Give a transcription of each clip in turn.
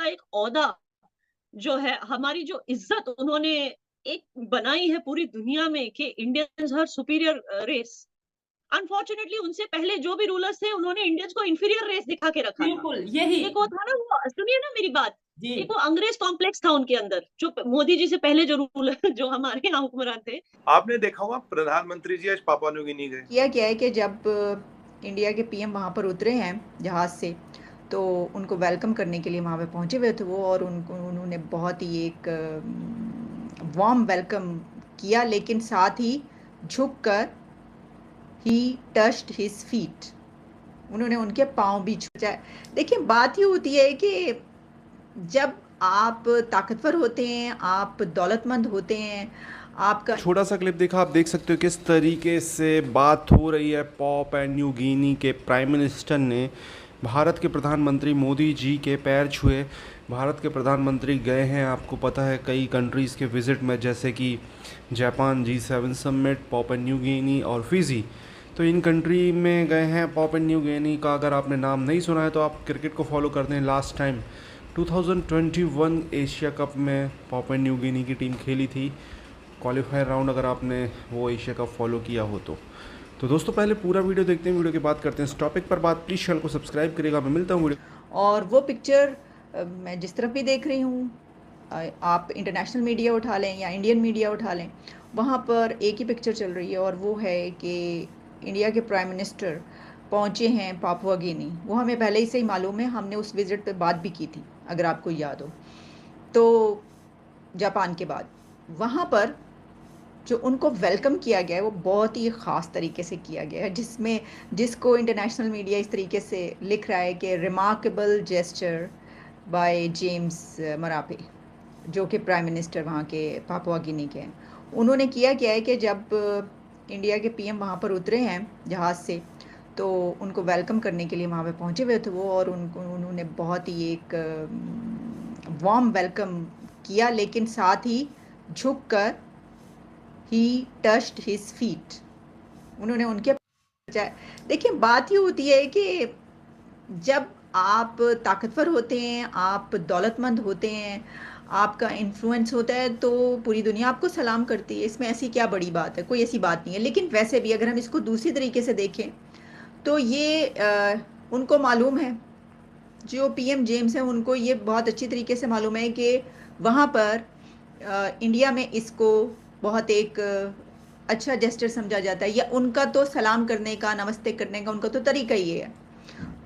का एक ओहदा जो है, हमारी जो इज्जत उन्होंने एक बनाई है पूरी दुनिया में कि Indians are superior race. Unfortunately उनसे पहले जो भी रूलर्स थे उन्होंने इंडियंस को इंफीरियर रेस दिखा के रखा था। बिल्कुल यही। एक वो था ना, वो सुनिए ना मेरी बात, जी। एक वो अंग्रेज कॉम्प्लेक्स था उनके अंदर, जो मोदी जी से पहले जो रूलर जो हमारे यहाँ हुक्मरान थे। आपने देखा होगा प्रधानमंत्री जी आज पापुआ न्यू गिनी गए। किया गया है कि जब इंडिया के पीएम वहाँ पर उतरे हैं जहाज़ से, तो उनको वेलकम करने के लिए वहाँ पे पहुँचे हुए थे वो, और उन्होंने बहुत ही एक वार्म वेलकम किया, लेकिन साथ ही झुककर ही टच्ड हिज फीट, उन्होंने उनके पाँव भी छुए। देखिए बात ये होती है कि जब आप ताकतवर होते हैं, आप दौलतमंद होते हैं, आपका छोटा सा क्लिप देखा, आप देख सकते हो किस तरीके से बात हो रही है। पापुआ न्यू गिनी के प्राइम मिनिस्टर ने भारत के प्रधानमंत्री मोदी जी के पैर छुए। भारत के प्रधानमंत्री गए हैं, आपको पता है, कई कंट्रीज़ के विज़िट में, जैसे कि Japan G7 summit, Papua New Guinea और फिजी। तो इन कंट्री में गए हैं। पापुआ न्यू गिनी का अगर आपने नाम नहीं सुना है तो आप क्रिकेट को फॉलो करते हैं। लास्ट टाइम 2021 एशिया कप में पापुआ न्यू गिनी की टीम खेली थी, क्वालिफायर राउंड, अगर आपने वो एशिया कप फॉलो किया हो तो दोस्तों पहले पूरा वीडियो देखते हैं, वीडियो की बात करते हैं। इस टॉपिक पर बात, प्लीज़ चैनल को सब्सक्राइब करिएगा। मैं मिलता हूँ वीडियो। और वो पिक्चर मैं जिस तरफ भी देख रही हूँ, आप इंटरनेशनल मीडिया उठा लें या इंडियन मीडिया उठा लें, वहाँ पर एक ही पिक्चर चल रही है, और वो है कि इंडिया के प्राइम मिनिस्टर पहुँचे हैं पापुआ गिनी। वो हमें पहले से ही मालूम है, हमने उस विज़िट पे बात भी की थी, अगर आपको याद हो तो, जापान के बाद। वहाँ पर जो उनको वेलकम किया गया है वो बहुत ही ख़ास तरीके से किया गया है, जिसको इंटरनेशनल मीडिया इस तरीके से लिख रहा है कि remarkable gesture by James Marape, जो कि प्राइम मिनिस्टर वहाँ के पापुआ गिनी के हैं। उन्होंने किया क्या है कि जब इंडिया के पीएम वहाँ पर उतरे हैं जहाज़ से, तो उनको वेलकम करने के लिए वहाँ पे पहुँचे हुए थे वो, और उन्होंने बहुत ही एक वार्म वेलकम किया, लेकिन साथ ही झुककर ही टच्ड हिज फीट, उन्होंने उनके। देखिए बात ये होती है कि जब आप ताकतवर होते हैं, आप दौलतमंद होते हैं, आपका इन्फ्लुएंस होता है, तो पूरी दुनिया आपको सलाम करती है। इसमें ऐसी क्या बड़ी बात है, कोई ऐसी बात नहीं है। लेकिन वैसे भी अगर हम इसको दूसरी तरीके से देखें तो ये उनको मालूम है, जो पीएम जेम्स हैं उनको ये बहुत अच्छी तरीके से मालूम है कि वहाँ पर इंडिया में इसको बहुत एक अच्छा जेस्चर समझा जाता है, या उनका तो सलाम करने का, नमस्ते करने का उनका तो तरीका ही है।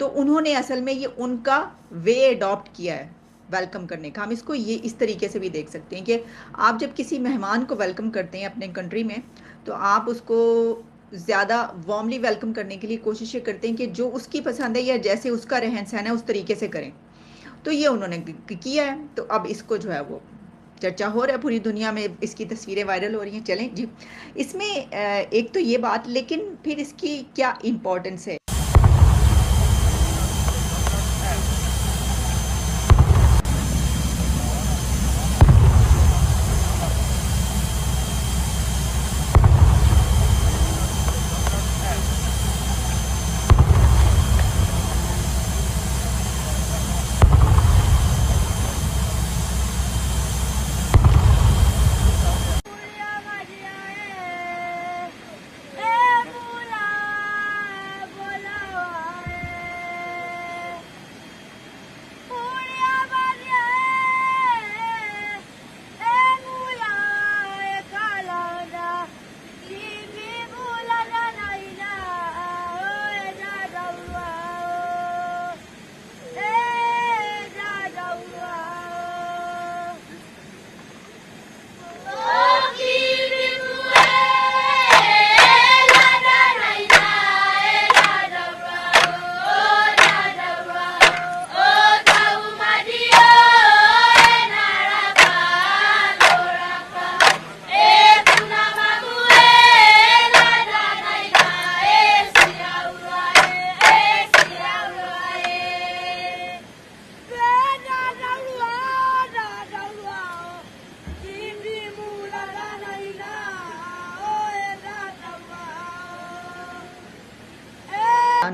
तो उन्होंने असल में ये उनका वे अडॉप्ट किया है वेलकम करने का। हम इसको ये इस तरीके से भी देख सकते हैं कि आप जब किसी मेहमान को वेलकम करते हैं अपने कंट्री में, तो आप उसको ज़्यादा वार्मली वेलकम करने के लिए कोशिश करते हैं कि जो उसकी पसंद है या जैसे उसका रहन सहन है उस तरीके से करें। तो ये उन्होंने किया है। तो अब इसको जो है वो चर्चा हो रहा है पूरी दुनिया में, इसकी तस्वीरें वायरल हो रही हैं। चलें जी, इसमें एक तो ये बात, लेकिन फिर इसकी क्या इम्पोर्टेंस है।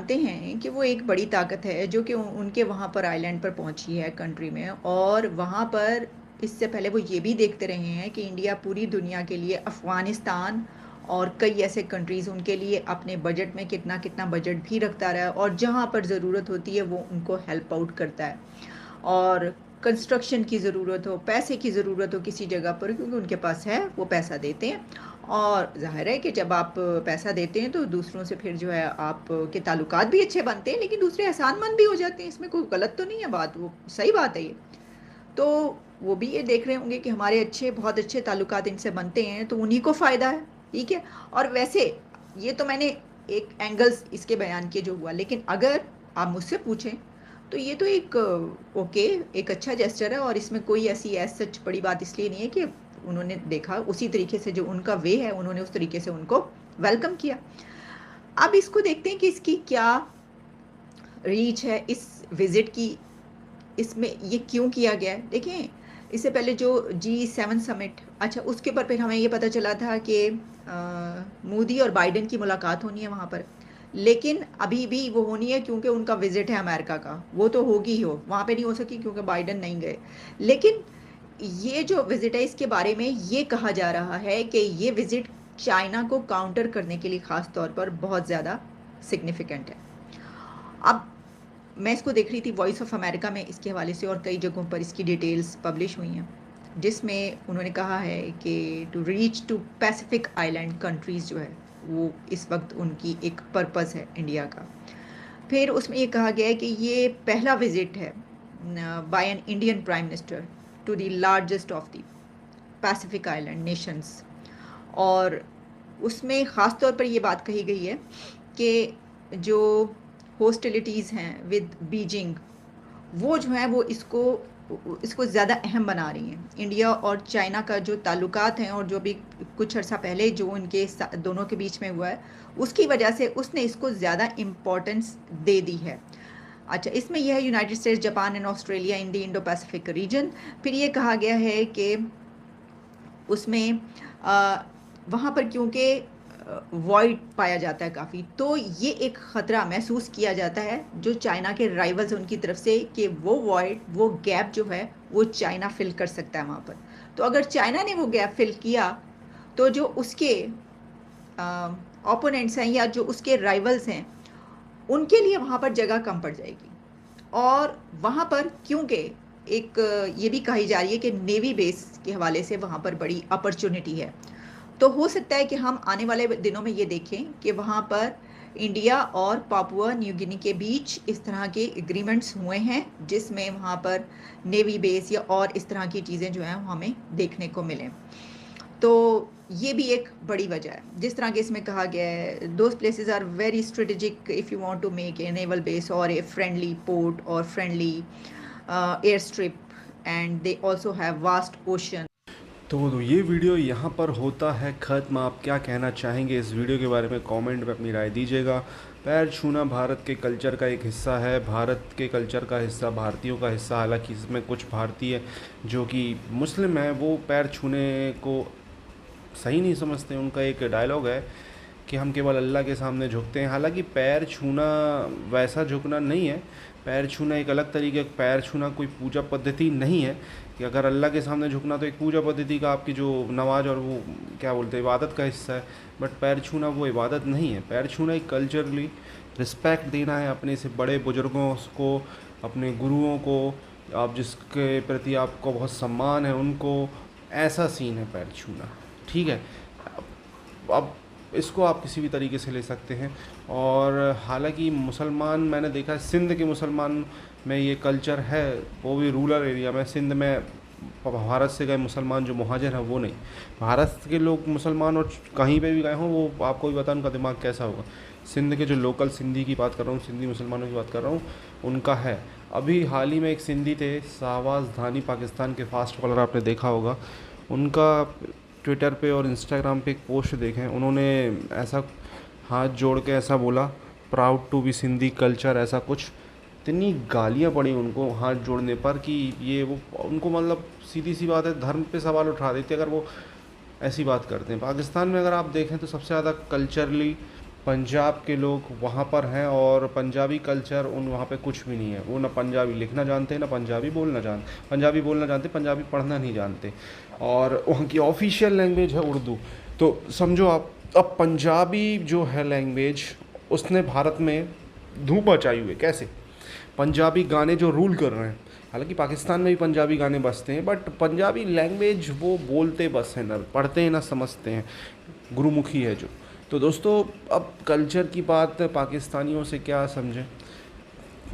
जानते हैं कि वो एक बड़ी ताकत है जो कि उनके वहाँ पर आइलैंड पर पहुँची है कंट्री में, और वहाँ पर इससे पहले वो ये भी देखते रहे हैं कि इंडिया पूरी दुनिया के लिए अफ़गानिस्तान और कई ऐसे कंट्रीज़ उनके लिए अपने बजट में कितना कितना बजट भी रखता रहा है, और जहाँ पर ज़रूरत होती है वो उनको हेल्प आउट करता है। और कंस्ट्रक्शन की ज़रूरत हो, पैसे की ज़रूरत हो किसी जगह पर, क्योंकि उनके पास है, वो पैसा देते हैं। और ज़ाहिर है कि जब आप पैसा देते हैं तो दूसरों से फिर जो है आपके ताल्लुकात भी अच्छे बनते हैं, लेकिन दूसरे एहसानमंद भी हो जाते हैं। इसमें कोई गलत तो नहीं है बात, वो सही बात है ये। तो वो भी ये देख रहे होंगे कि हमारे बहुत अच्छे ताल्लुकात इनसे बनते हैं, तो उन्हीं को फ़ायदा है, ठीक है। और वैसे ये तो मैंने एक एंगल्स इसके बयान किए जो हुआ, लेकिन अगर आप मुझसे पूछें तो ये तो एक एक अच्छा जेस्चर है, और इसमें कोई ऐसी सच बड़ी बात इसलिए नहीं है कि उन्होंने देखा उसी तरीके से, जो उनका वे है उन्होंने उस तरीके से उनको वेलकम किया। अब इसको देखते हैं कि इसकी क्या रीच है इस विजिट की, इसमें ये क्यों किया गया है। देखें, इससे पहले जो G7 समिट, अच्छा उसके ऊपर फिर हमें ये पता चला था कि मोदी और बाइडेन की मुलाकात होनी है वहाँ पर, लेकिन अभी भी वो होनी है क्योंकि उनका विजिट है अमेरिका का, वो तो होगी ही हो, वहाँ पे नहीं हो सकी क्योंकि बाइडेन नहीं गए। लेकिन ये जो विजिट है इसके बारे में ये कहा जा रहा है कि ये विजिट चाइना को काउंटर करने के लिए ख़ास तौर पर बहुत ज़्यादा सिग्निफिकेंट है। अब मैं इसको देख रही थी वॉइस ऑफ अमेरिका में इसके हवाले से, और कई जगहों पर इसकी डिटेल्स पब्लिश हुई हैं, जिसमें उन्होंने कहा है कि to reach to Pacific island countries जो है वो इस वक्त उनकी एक पर्पज़ है इंडिया का। फिर उसमें ये कहा गया है कि ये पहला विज़िट है by an Indian prime minister to the largest of the Pacific island nations, और उसमें ख़ास तौर पर ये बात कही गई है कि जो हॉस्टिलिटीज़ हैं विद बीजिंग, वो जो है वो इसको ज़्यादा अहम बना रही हैं। इंडिया और चाइना का जो ताल्लुकात हैं, और जो भी कुछ अर्सा पहले जो उनके दोनों के बीच में हुआ है, उसकी वजह से उसने इसको ज़्यादा इम्पोर्टेंस दे दी है। अच्छा, इसमें यह है United states, Japan and Australia in the Indo Pacific region. फिर ये कहा गया है कि उसमें वहाँ पर क्योंकि वॉइड पाया जाता है काफ़ी, तो ये एक ख़तरा महसूस किया जाता है जो चाइना के राइवल्स उनकी तरफ से, कि वो वॉइड, वो गैप जो है वो चाइना फिल कर सकता है वहाँ पर। तो अगर चाइना ने वो गैप फिल किया तो जो उसके ओपोनेंट्स हैं या जो उसके राइवल्स हैं उनके लिए वहाँ पर जगह कम पड़ जाएगी। और वहाँ पर क्योंकि एक ये भी कही जा रही है कि नेवी बेस के हवाले से वहाँ पर बड़ी अपॉर्चुनिटी है, तो हो सकता है कि हम आने वाले दिनों में ये देखें कि वहाँ पर इंडिया और पापुआ न्यू गिनी के बीच इस तरह के एग्रीमेंट्स हुए हैं, जिसमें वहाँ पर नेवी बेस या और इस तरह की चीज़ें जो हैं हमें देखने को मिलें। तो ये भी एक बड़ी वजह है। जिस तरह के इसमें कहा गया है, those places are very strategic if you want to make a naval base और ए फ्रेंडली पोर्ट और friendly air strip, and they also have vast ocean. तो ये वीडियो यहाँ पर होता है ख़त्म। आप क्या कहना चाहेंगे इस वीडियो के बारे में, कमेंट में अपनी राय दीजिएगा। पैर छूना भारत के कल्चर का एक हिस्सा है, भारत के कल्चर का हिस्सा, भारतीयों का हिस्सा। हालांकि इसमें कुछ भारतीय जो कि मुस्लिम हैं वो पैर छूने को सही नहीं समझते। उनका एक डायलॉग है कि हम केवल अल्लाह के सामने झुकते हैं। हालांकि पैर छूना वैसा झुकना नहीं है, पैर छूना एक अलग तरीके, पैर छूना कोई पूजा पद्धति नहीं है कि अगर अल्लाह के सामने झुकना तो एक पूजा पद्धति का आपकी जो नमाज और वो क्या बोलते हैं इबादत का हिस्सा है, बट पैर छूना वो इबादत नहीं है। पैर छूना एक कल्चरली रिस्पेक्ट देना है अपने से बड़े बुज़ुर्गों को, अपने गुरुओं को, आप जिसके प्रति आपको बहुत सम्मान है उनको, ऐसा सीन है पैर छूना, ठीक है। अब इसको आप किसी भी तरीके से ले सकते हैं। और हालांकि मुसलमान, मैंने देखा है सिंध के मुसलमान में ये कल्चर है, वो भी रूरल एरिया में। सिंध में भारत से गए मुसलमान जो मुहाजिर हैं वो नहीं, भारत के लोग मुसलमान और कहीं पे भी गए हों वो आपको भी पता उनका दिमाग कैसा होगा। सिंध के जो लोकल सिंधी की बात कर रहा हूँ, सिंधी मुसलमानों की बात कर रहा हूँ, उनका है। अभी हाल ही में एक सिंधी थे, शाहबाज धानी, पाकिस्तान के फास्ट बॉलर, आपने देखा होगा। उनका ट्विटर पे और इंस्टाग्राम पे एक पोस्ट देखें, उन्होंने ऐसा हाथ जोड़ के ऐसा बोला, proud to be Sindhi culture, ऐसा कुछ। इतनी गालियाँ पड़ी उनको हाथ जोड़ने पर कि ये वो उनको, मतलब सीधी सी बात है, धर्म पे सवाल उठा देते अगर वो ऐसी बात करते हैं। पाकिस्तान में अगर आप देखें तो सबसे ज़्यादा कल्चरली पंजाब के लोग वहाँ पर हैं और पंजाबी कल्चर उन वहाँ पे कुछ भी नहीं है। वो ना पंजाबी लिखना जानते, ना पंजाबी बोलना जानते, पंजाबी पढ़ना नहीं जानते, और वहाँ की ऑफिशियल लैंग्वेज है उर्दू। तो समझो आप, अब पंजाबी जो है लैंग्वेज, उसने भारत में धूम मचाई हुई है। कैसे? पंजाबी गाने जो रूल कर रहे हैं, हालांकि पाकिस्तान में भी पंजाबी गाने बजते हैं, बट पंजाबी लैंग्वेज वो बोलते बस हैं, ना पढ़ते हैं ना समझते हैं, गुरुमुखी है जो। तो दोस्तों, अब कल्चर की बात पाकिस्तानियों से क्या समझें।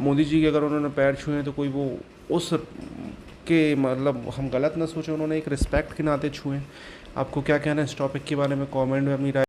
मोदी जी के अगर उन्होंने पैर छुए हैं तो कोई वो उस के मतलब हम गलत ना सोचें, उन्होंने एक रिस्पेक्ट के नाते छुए। आपको क्या कहना है इस टॉपिक के बारे में? कमेंट में अपनी राय